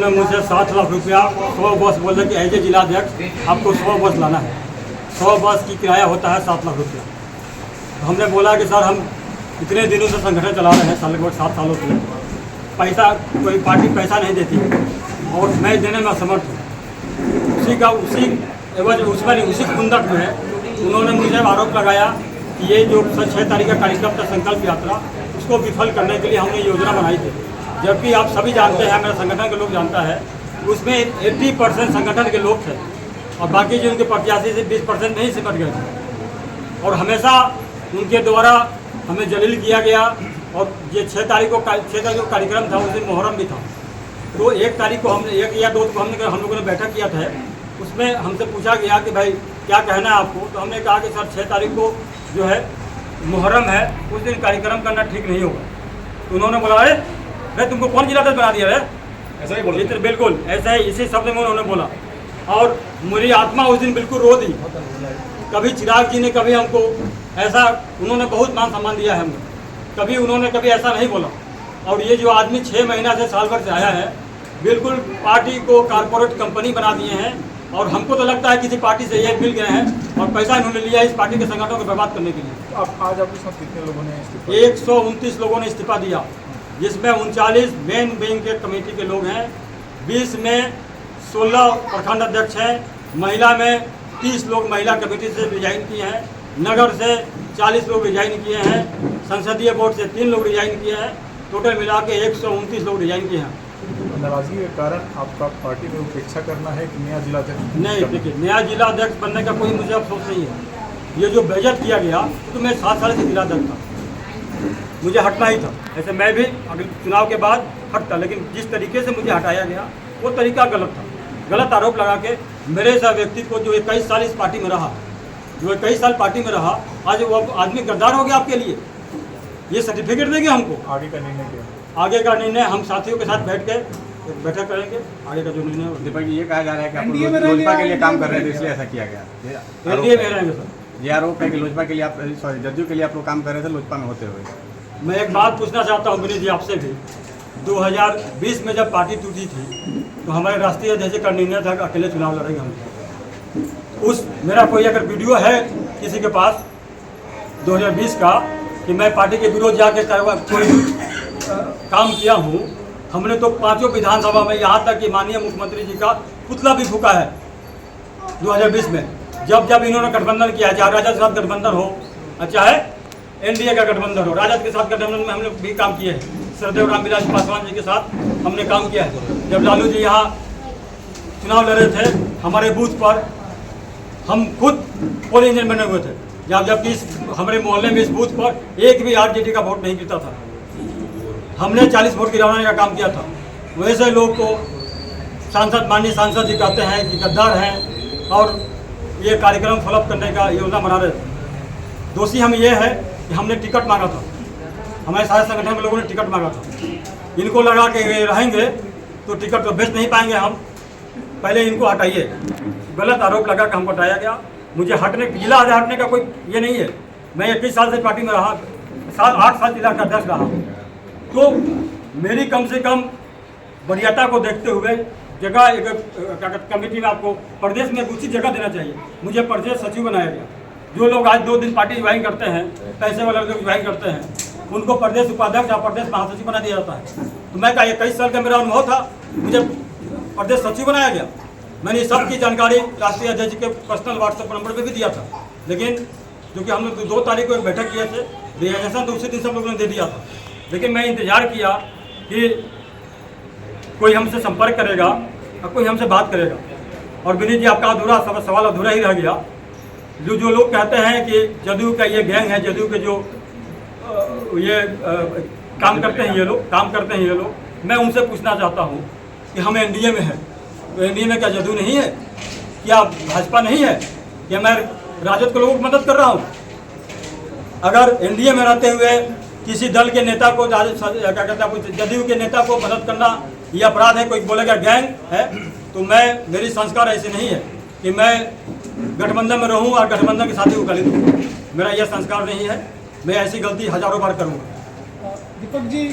उन्होंने मुझसे 7 लाख रुपया 100 बस बोले कि ऐसे जिलाध्यक्ष आपको 100 बस लाना है, 100 बस की किराया होता है 7 लाख रुपया। तो हमने बोला कि सर हम इतने दिनों से संगठन चला रहे हैं, लगभग 7 सालों से, पैसा कोई पार्टी पैसा नहीं देती और मैं देने में असमर्थ हूँ। उसी कुंदक में उन्होंने मुझे आरोप लगाया कि ये जो 6 तारीख का कार्यक्रम था संकल्प यात्रा, उसको विफल करने के लिए हमने योजना बनाई थी। जबकि आप सभी जानते हैं, मेरे संगठन के लोग जानता है, उसमें 80% संगठन के लोग थे और बाकी जो उनके प्रत्याशी से 20% नहीं सिमट गए थे। और हमेशा उनके द्वारा हमें जलील किया गया। और ये 6 तारीख को कार्यक्रम था, उस दिन मुहर्रम भी था। तो 1 तारीख को हमने 1 या 2 को हम लोगों ने बैठक किया था, उसमें हमसे पूछा गया कि भाई क्या कहना है आपको। तो हमने कहा कि सर 6 तारीख को जो है मुहर्रम है, उस दिन कार्यक्रम करना ठीक नहीं होगा। तो उन्होंने बोला अरे भाई तुमको कौन जिलाध्यक्ष बना दिया है, ऐसा ही बोला। तो बिल्कुल ऐसा ही, इसी शब्द में उन्होंने बोला। और मेरी आत्मा उस दिन बिल्कुल रो दी। कभी चिराग जी ने कभी हमको ऐसा, उन्होंने बहुत मान सम्मान दिया है हमको, कभी उन्होंने कभी ऐसा नहीं बोला। और ये जो आदमी 6 महीना से साल भर से आया है, बिल्कुल पार्टी को कारपोरेट कंपनी बना दिए हैं। और हमको तो लगता है किसी पार्टी से ये मिल गए हैं और पैसा इन्होंने लिया इस पार्टी के संगठनों को बर्बाद करने के लिए। अब आज आपके साथ कितने लोगों ने इस्तीफा? 129 लोगों ने इस्तीफा दिया, जिसमें 39 मेन बैंक के कमेटी के लोग हैं, 20 में 16 प्रखंड अध्यक्ष हैं, महिला में 30 लोग महिला कमेटी से रिजाइन किए हैं, नगर से 40 लोग रिजाइन किए हैं, संसदीय बोर्ड से 3 लोग रिजाइन किए हैं, टोटल मिला के 129 लोग रिजाइन किए हैं। नाराजगी के कारण आपका पार्टी में उपेक्षा करना है कि नया जिलाध्यक्ष? नहीं, देखिए नया जिलाध्यक्ष बनने का कोई मुझे अफसोस नहीं है। ये जो बेइज्जत किया गया, तो मैं 7 साल से जिलाध्यक्ष था, मुझे हटना ही था। ऐसे मैं भी अगले चुनाव के बाद हटता, लेकिन जिस तरीके से मुझे हटाया गया वो तरीका गलत था। गलत आरोप लगा के मेरे सा व्यक्ति को, जो 21 साल इस पार्टी में रहा, जो 21 साल पार्टी में रहा, आज वो आदमी गद्दार हो गया आपके लिए। ये सर्टिफिकेट देंगे हमको। आगे का निर्णय क्या? आगे का निर्णय हम साथियों के साथ बैठ के बैठक करेंगे। आगे का जो निर्णय है, दीपक जी ये कहा जा रहा है कि आप लोजपा के लिए काम कर रहे थे, इसलिए ऐसा किया गया। एनडीए में रहेंगे सर। ये आरोप है कि लोजपा के लिए आप, सॉरी जदयू के लिए आप लोग काम कर रहे थे लोजपा में होते हुए। मैं एक बात पूछना चाहता हूँ विनीत जी आपसे भी। 2020 में जब पार्टी टूटी थी, तो हमारे राष्ट्रीय अध्यक्ष का निर्णय था कि अकेले चुनाव लड़ेंगे हम। उस मेरा कोई अगर वीडियो है किसी के पास 2020 का, कि मैं पार्टी के विरोध जाके कोई काम किया हूँ। हमने तो 5 विधानसभा में, यहाँ तक कि माननीय मुख्यमंत्री जी का पुतला भी फूका है 2020 में, जब जब इन्होंने गठबंधन किया, चाहे राजद के साथ गठबंधन हो, चाहे एनडीए का गठबंधन हो। राजद के साथ गठबंधन में हम लोग भी काम किए हैं, सरदेव रामविलास पासवान जी के साथ हमने काम किया है। जब लालू जी यहाँ चुनाव लड़ रहे थे, हमारे बूथ पर हम खुद पोलिंग एजेंट बने हुए थे, जबकि हमारे मोहल्ले में इस बूथ पर एक भी आरजेडी का वोट नहीं गिरता था। हमने 40 वोट गिराने का काम किया था। वैसे लोग को सांसद, माननीय सांसद जी कहते हैं कि गद्दार हैं और ये कार्यक्रम फॉलोअप करने का योजना बना रहे थे। दोषी हम ये है कि हमने टिकट मांगा था, हमारे सारे संगठन के लोगों ने टिकट मांगा था। इनको लगा के रहेंगे तो टिकट तो बेच नहीं पाएंगे हम, पहले इनको हटाइए। गलत आरोप लगा कर हमको हटाया गया। मुझे हटने, जिला हटने का कोई ये नहीं है। मैं 21 साल से पार्टी में रहा, 8 साल जिला का अध्यक्ष रहा। तो मेरी कम से कम वरीयता को देखते हुए जगह एक कमेटी में आपको प्रदेश में उचित जगह देना चाहिए। मुझे प्रदेश सचिव बनाया गया। जो लोग आज 2 दिन पार्टी ज्वाइन करते हैं, पैसे वाले लोग ज्वाइन करते हैं, उनको प्रदेश उपाध्यक्ष या प्रदेश महासचिव बना दिया जाता है। तो मैं कहा 21 साल का मेरा अनुभव था, मुझे प्रदेश सचिव बनाया गया। मैंने सबकी जानकारी राष्ट्रीय अध्यक्ष के पर्सनल व्हाट्सएप नंबर पर भी दिया था। लेकिन क्योंकि हम लोग 2 तारीख को एक बैठक किए थे, रिएक्शन तो उसी दिन सब लोगों ने दे दिया था। लेकिन मैं इंतजार किया कि कोई हमसे संपर्क करेगा और कोई हमसे बात करेगा। और विनीत जी आपका अधूरा सवाल अधूरा ही रह गया। जो लोग कहते हैं कि जदयू का ये गैंग है, जदयू के जो काम करते हैं ये लोग, मैं उनसे पूछना चाहता हूँ कि हम एनडीए में हैं, तो एनडीए में क्या जदयू नहीं है? क्या भाजपा नहीं है? क्या मैं राजद के लोगों की मदद कर रहा हूँ? अगर एनडीए में रहते हुए किसी दल के नेता को, क्या कहते हैं, जदयू के नेता को मदद करना ये अपराध है, कोई बोलेगा गैंग है, तो मेरी संस्कार ऐसे नहीं है कि मैं गठबंधन में रहूं और गठबंधन के साथी को गाली दूं। मेरा यह संस्कार नहीं है। मैं ऐसी गलती हजारों बार करूंगा। दीपक जी